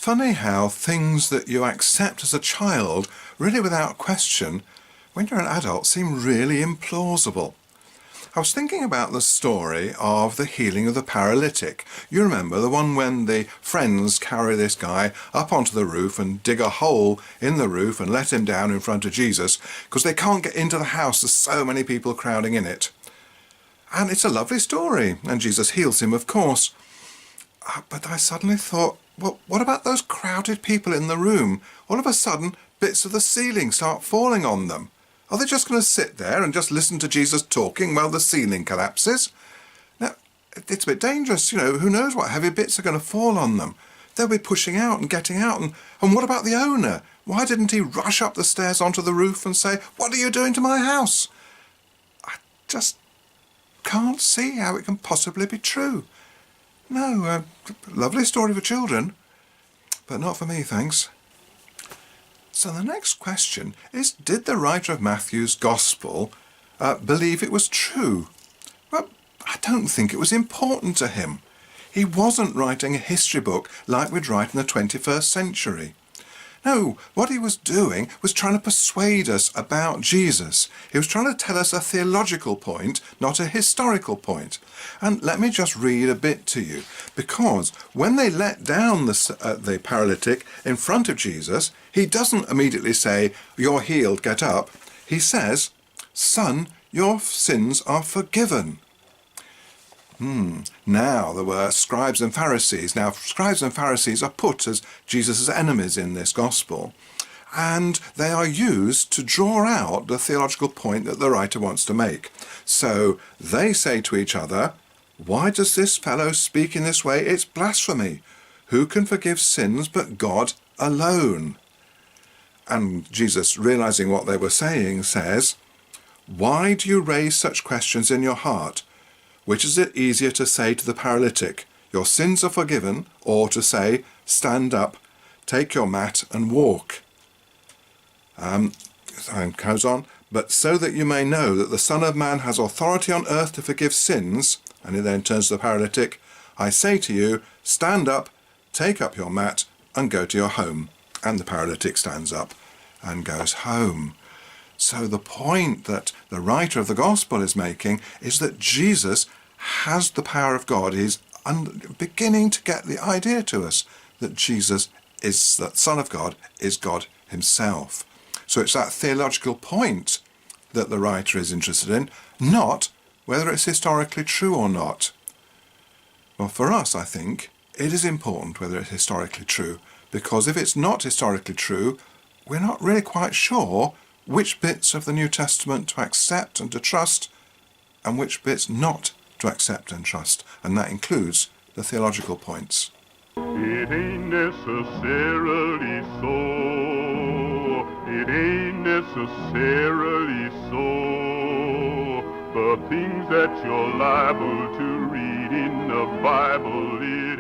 funny how things that you accept as a child, really without question, when you're an adult, seem really implausible. I was thinking about the story of the healing of the paralytic. You remember the one when the friends carry this guy up onto the roof and dig a hole in the roof and let him down in front of Jesus because they can't get into the house, there's so many people crowding in it. And it's a lovely story, and Jesus heals him, of course. But I suddenly thought, well, what about those crowded people in the room? All of a sudden, bits of the ceiling start falling on them. Are they just going to sit there and just listen to Jesus talking while the ceiling collapses? Now, it's a bit dangerous, who knows what heavy bits are going to fall on them. They'll be pushing out and getting out. And what about the owner? Why didn't he rush up the stairs onto the roof and say, "What are you doing to my house?" I just can't see how it can possibly be true. No, lovely story for children, but not for me, thanks. So the next question is, did the writer of Matthew's Gospel believe it was true? Well, I don't think it was important to him. He wasn't writing a history book like we'd write in the 21st century. No, what he was doing was trying to persuade us about Jesus. He was trying to tell us a theological point, not a historical point. And let me just read a bit to you, because when they let down the paralytic in front of Jesus, he doesn't immediately say, "You're healed, get up." He says, "Son, your sins are forgiven." Now there were scribes and Pharisees. Now scribes and Pharisees are put as Jesus' enemies in this gospel, and they are used to draw out the theological point that the writer wants to make. So they say to each other, "Why does this fellow speak in this way? It's blasphemy. Who can forgive sins but God alone?" And Jesus, realizing what they were saying, says, "Why do you raise such questions in your heart? Which is it easier to say to the paralytic, 'Your sins are forgiven,' or to say, 'Stand up, take your mat and walk'?" And goes on, "But so that you may know that the Son of Man has authority on earth to forgive sins," and he then turns to the paralytic, "I say to you, stand up, take up your mat and go to your home." And the paralytic stands up and goes home. So the point that the writer of the Gospel is making is that Jesus has the power of God. He's beginning to get the idea to us that Jesus is the Son of God, is God himself. So it's that theological point that the writer is interested in, not whether it's historically true or not. Well, for us, I think, it is important whether it's historically true, because if it's not historically true, we're not really quite sure which bits of the New Testament to accept and to trust, and which bits not to accept and trust, and that includes the theological points. It ain't necessarily so. It ain't necessarily so. The things that you're liable to read in the Bible is